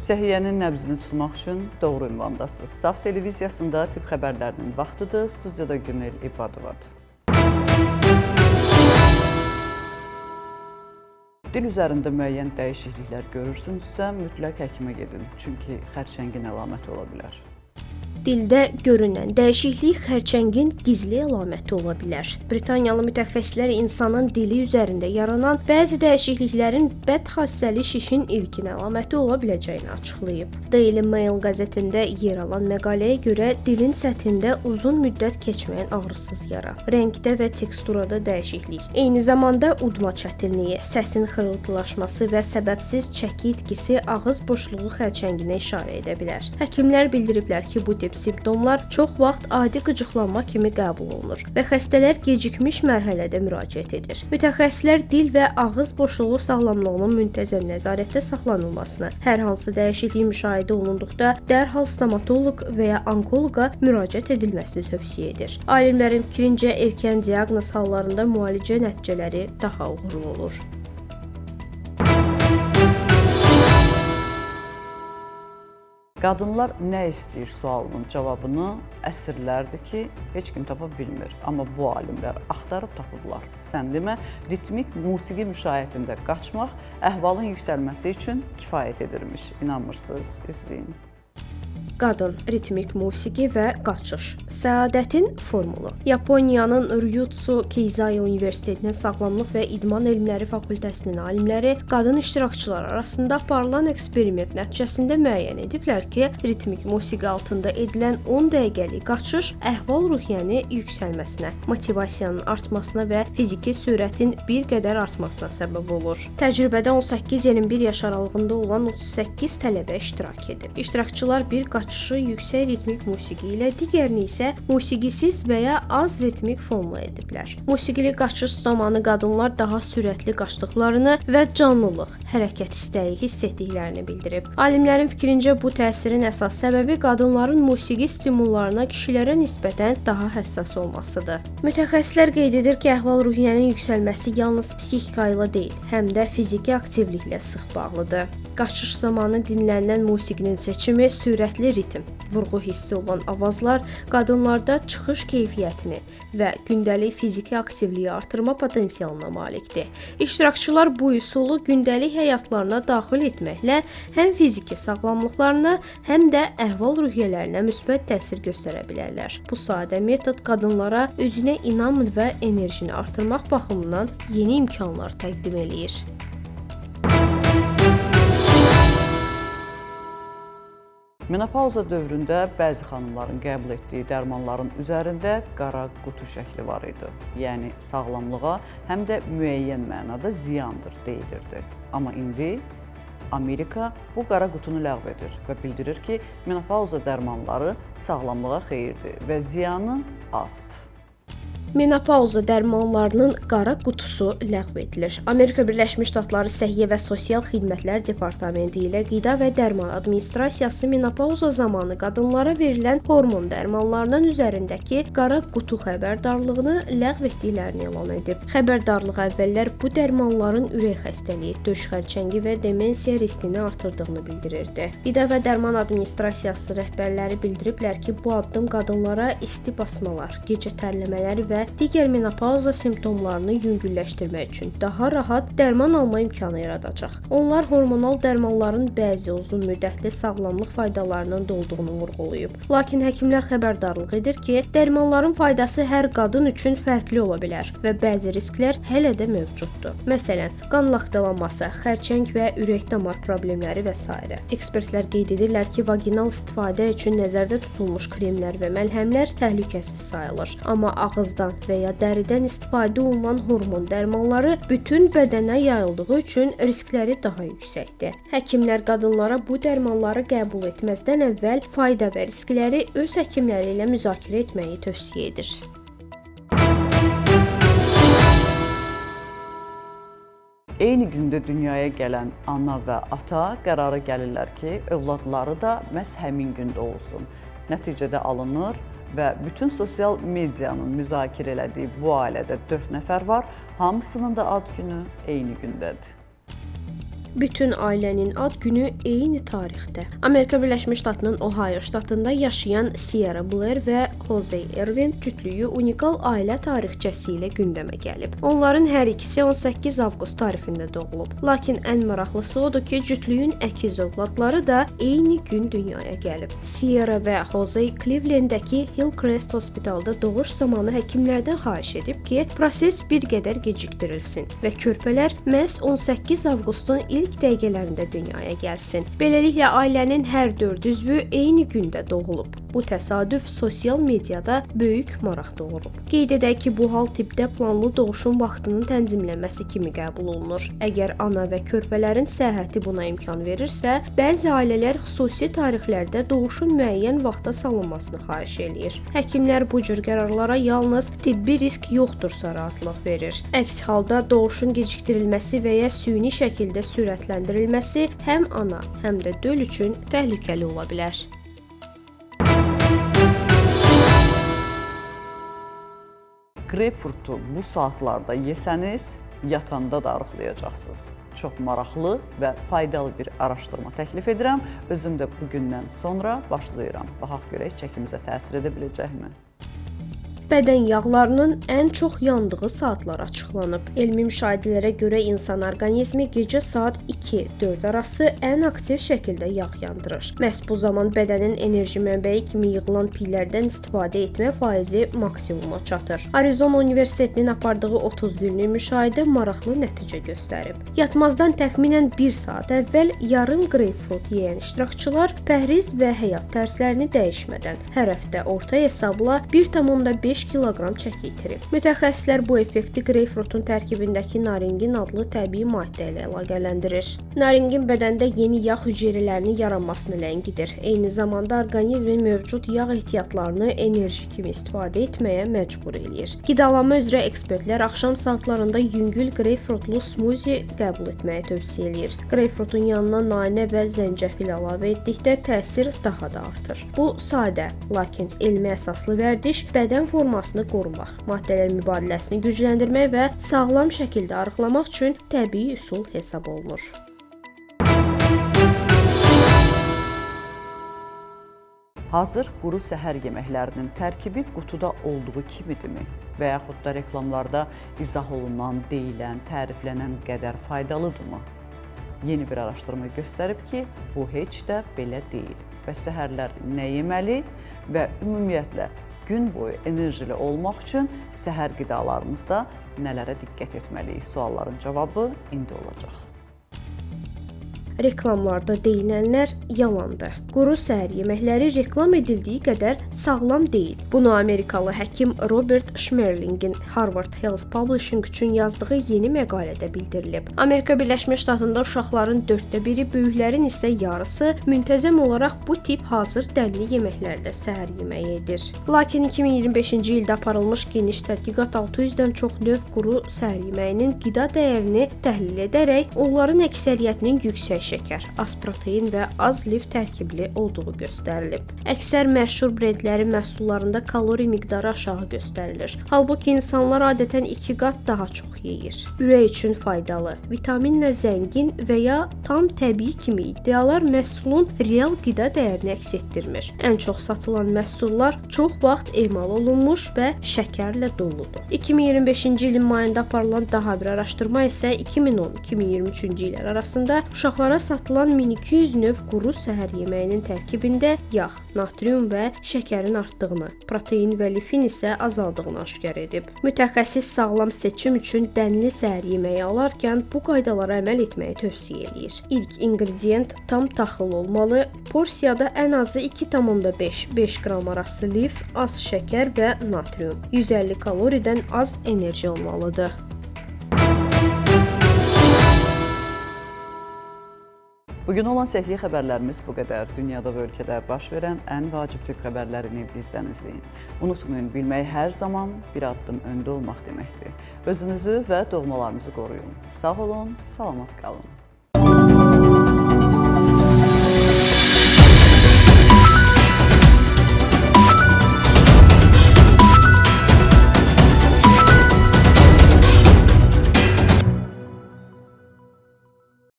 Səhiyyənin nəbzini tutmaq üçün doğru ünvandasınız. Saf televiziyasında tibb xəbərlərinin vaxtıdır. Studiyada Günel İbadovadır. Dil üzərində müəyyən dəyişikliklər görürsünüzsə, mütləq həkimə gedin. Çünki xərçəngin əlaməti ola bilər. Dildə görünən dəyişiklik xərçəngin gizli əlaməti ola bilər. Britaniyalı mütəxəssislər insanın dili üzərində yaranan bəzi dəyişikliklərin bədxassəli şişin ilkin əlaməti ola biləcəyini açıqlayıb. Daily Mail qəzetində yer alan məqaləyə görə dilin səthində uzun müddət keçməyən ağrısız yara, rəngdə və teksturada dəyişiklik, eyni zamanda udma çətinliyi, səsin xırıltılaşması və səbəbsiz çəki itkisi ağız boşluğu xərçənginə işarə edə bilər. Həkimlər bildiriblər ki, bu tip simptomlar çox vaxt adi qıcıqlanma kimi qəbul olunur və xəstələr gecikmiş mərhələdə müraciət edir. Mütəxəssislər dil və ağız boşluğu sağlamlığının müntəzəm nəzarətdə saxlanılmasını, hər hansı dəyişiklik müşahidə olunduqda dərhal stomatoloq və ya onkoloqa müraciət edilməsini tövsiyə edir. Alimlərin fikrincə erkən diaqnoz hallarında müalicə nəticələri daha uğurlu olur. Qadınlar nə istəyir sualının cavabını əsrlərdir ki, heç kim tapa bilmir. Amma bu alimlər axtarıb tapıblar. Sən demə, ritmik musiqi müşayiətində qaçmaq əhvalın yüksəlməsi üçün kifayət edirmiş. İnanmırsınız, izləyin. Qadın, ritmik musiqi və qaçış. Səadətin formulu. Yaponiyanın Ryutsu Keizai Universitetinin Sağlamlıq və İdman Elmləri Fakültəsinin alimləri qadın iştirakçılar arasında aparılan eksperiment nəticəsində müəyyən ediblər ki, ritmik musiqi altında edilən 10 dəqiqəlik qaçış əhval-ruhiyyəni yüksəlməsinə, motivasiyanın artmasına və fiziki sürətin bir qədər artmasına səbəb olur. Təcrübədə 18-21 yaş aralığında olan 38 tələbə iştirak edib. İştirakçılar bir qaçışı yüksək ritmik musiqi ilə, digərini isə musiqisiz və ya az ritmik fonla ediblər. Musiqili qaçış zamanı qadınlar daha sürətli qaçdıqlarını və canlılıq, hərəkət istəyi hiss etdiklərini bildirib. Alimlərin fikrincə bu təsirin əsas səbəbi qadınların musiqi stimullarına kişilərə nisbətən daha həssas olmasıdır. Mütəxəssislər qeyd edir ki, əhval-ruhiyyənin yüksəlməsi yalnız psixika ilə deyil, həm də fiziki aktivliklə sıx bağlıdır. Qaçış zamanı dinlənilən musiqinin seçimi, sürətli ritm, vurğu hissi olan avazlar qadınlarda çıxış keyfiyyətini və gündəlik fiziki aktivliyi artırma potensialına malikdir. İştirakçılar bu üsulu gündəlik həyatlarına daxil etməklə həm fiziki sağlamlıqlarına, həm də əhval-ruhiyyələrinə müsbət təsir göstərə bilərlər. Bu sadə metod qadınlara özünə inam və enerjini artırmaq baxımından yeni imkanlar təqdim eləyir. Menopauza dövründə bəzi xanımların qəbul etdiyi dərmanların üzərində qara qutu şəkli var idi. Yəni sağlamlığa həm də müəyyən mənada ziyandır deyilirdi. Amma indi Amerika bu qara qutunu ləğv edir və bildirir ki, menopauza dərmanları sağlamlığa xeyirdir və ziyanı azdır. Menopauza dərmanlarının qara qutusu ləğv edilir. Amerika Birləşmiş Ştatları Səhiyyə və Sosial Xidmətlər Departamenti ilə Qida və Dərman Administrasiyası menopauza zamanı qadınlara verilən hormon dərmanlarının üzərindəki qara qutu xəbərdarlığını ləğv etdiklərini elan edib. Xəbərdarlıq əvvəllər bu dərmanların ürək xəstəliyi, döş xərçəngi və demensiya riskini artırdığını bildirirdi. Qida və Dərman Administrasiyası rəhbərləri bildiriblər ki, bu addım qadınlara isti basmalar, gecə tərləmələri və digər menopauza simptomlarını yüngülləşdirmək üçün daha rahat dərman alma imkanı yaradacaq. Onlar hormonal dərmanların bəzi uzun müddətli sağlamlıq faydalarının da olduğunu vurğulayıb. Lakin həkimlər xəbərdarlıq edir ki, dərmanların faydası hər qadın üçün fərqli ola bilər və bəzi risklər hələ də mövcuddur. Məsələn, qan laxtalanması, xərçəng və ürək-damar problemləri və s. Ekspertlər qeyd edirlər ki, vaginal istifadə üçün nəzərdə tutulmuş kremlər və məlhəmlər təhlükəsiz sayılır. Amma ağızdan və ya dəridən istifadə olunan hormon dərmanları bütün bədənə yayıldığı üçün riskləri daha yüksəkdir. Həkimlər qadınlara bu dərmanları qəbul etməzdən əvvəl fayda və riskləri öz həkimləri ilə müzakirə etməyi tövsiyə edir. Eyni gündə dünyaya gələn ana və ata qərara gəlirlər ki, övladları da məhz həmin gündə olsun. Nəticədə alınır və bütün sosial medianın müzakirə elədiyi bu ailədə 4 nəfər var, hamısının da ad günü eyni gündədir. Bütün ailənin ad günü eyni tarixdə. Amerika Birləşmiş Ştatlarının Ohio ştatında yaşayan Sierra Blair və Jose Irvin cütlüyü unikal ailə tarixçəsi ilə gündəmə gəlib. Onların hər ikisi 18 avqust tarixində doğulub. Lakin ən maraqlısı odur ki, cütlüyün əkiz övladları da eyni gün dünyaya gəlib. Sierra və Jose Cleveland-dəki Hillcrest Hospitalda doğuş zamanı həkimlərdən xahiş edib ki, proses bir qədər gecikdirilsin və körpələr məhz 18 avqustun ilk dəqiqələrində dünyaya gəlsin. Beləliklə ailənin hər 4 üzvü eyni gündə doğulub. Bu təsadüf sosial mediada böyük maraq doğurub. Qeyd edək ki, bu hal tibbdə planlı doğuşun vaxtının tənzimlənməsi kimi qəbul olunur. Əgər ana və körpələrin səhhəti buna imkan verirsə, bəzi ailələr xüsusi tarixlərdə doğuşun müəyyən vaxta salınmasını xahiş eləyir. Həkimlər bu cür qərarlara yalnız tibbi risk yoxdursa razılıq verir. Əks halda doğuşun gecikdirilməsi və ya süni şəkildə sürətləndirilməsi həm ana, həm də döl üçün təhlükəli ola bilər. Greypfrutu bu saatlarda yesəniz, yatanda da arıqlayacaqsınız. Çox maraqlı və faydalı bir araşdırma təklif edirəm. Özüm də bugündən sonra başlayıram. Baxaq görək çəkimizə təsir edə biləcəkmi? Bədən yağlarının ən çox yandığı saatlar açıqlanıb. Elmi müşahidələrə görə insan orqanizmi gecə saat 2-4 arası ən aktiv şəkildə yağ yandırır. Məhz bu zaman bədənin enerji mənbəyi kimi yığılan pillərdən istifadə etmə faizi maksimuma çatır. Arizona Universitetinin apardığı 30 günlük müşahidə maraqlı nəticə göstərib. Yatmazdan təxminən 1 saat əvvəl yarım greypfrut yeyən iştirakçılar pəhriz və həyat tərzlərini dəyişmədən hər həftə orta hesabla 1,5 kiloqram çəki itirib. Mütəxəssislər bu effekti greypfrutun tərkibindəki naringin adlı təbii maddə ilə əlaqələndirir. Naringin bədəndə yeni yağ hüceyrələrinin yaranmasını ləngidir. Eyni zamanda orqanizmin mövcud yağ ehtiyatlarını enerji kimi istifadə etməyə məcbur eləyir. Qidalanma üzrə ekspertlər axşam saatlarında yüngül greypfrutlu smuzi qəbul etməyi tövsiyə eləyir. Greypfrutun yanına nanə və zəncəfil əlavə etdikdə təsir daha da artır. Bu sadə, lakin elmi əsaslı vərdiş bədən formasını qorumaq, maddələr mübadiləsini gücləndirmək və sağlam şəkildə arıqlamaq üçün təbii üsul hesab olunur. Hazır quru səhər yeməklərinin tərkibi qutuda olduğu kimidirmi? Və yaxud da reklamlarda izah olunan, deyilən, təriflənən qədər faydalıdırmı? Yeni bir araşdırma göstərib ki, bu heç də belə deyil. Və səhərlər nə yeməli və ümumiyyətlə gün boyu enerjili olmaq üçün səhər qidalarımızda nələrə diqqət etməliyik? Sualların cavabı indi olacaq. Reklamlarda deyilənlər yalandır. Quru səhər yeməkləri reklam edildiyi qədər sağlam deyil. Bunu Amerikalı həkim Robert Schmerlingin Harvard Health Publishing üçün yazdığı yeni məqalədə bildirilib. Amerika Birləşmiş Ştatında uşaqların 1/4, böyüklərin isə yarısı müntəzəm olaraq bu tip hazır dəlli yeməklərlə səhər yeməyi edir. Lakin 2025-ci ildə aparılmış geniş tədqiqat 600-dən çox növ quru səhər yeməyinin qida dəyərini təhlil edərək onların əksəriyyətinin yüksək şəkər, az protein və az lif tərkibli olduğu göstərilib. Əksər məşhur brendlərin məhsullarında kalori miqdarı aşağı göstərilir. Halbuki insanlar adətən 2 qat daha çox yeyir. Ürək üçün faydalı, vitaminlə zəngin və ya tam təbii kimi iddialar məhsulun real qida dəyərini əks etdirmir. Ən çox satılan məhsullar çox vaxt emal olunmuş və şəkərlə doludur. 2025-ci ilin mayında aparılan daha bir araşdırma isə 2010-2023-cü illər arasında uşaqlara satılan 1200 növ quru səhər yeməyinin tərkibində yağ, natrium və şəkərin artdığını, protein və lifin isə azaldığını aşkar edib. Mütəxəssis sağlam seçim üçün dənli səhər yeməyi alarkən bu qaydalara əməl etməyi tövsiyə eləyir. İlk ingredient tam taxıl olmalı, porsiyada ən azı 2,5-5 qram arası lif, az şəkər və natrium, 150 kaloridən az enerji olmalıdır. Bugün olan səhiyyə xəbərlərimiz bu qədər. Dünyada və ölkədə baş verən ən vacib tibb xəbərlərini bizdən izləyin. Unutmayın, bilmək hər zaman bir addım öndə olmaq deməkdir. Özünüzü və doğmalarınızı qoruyun. Sağ olun, salamat qalın.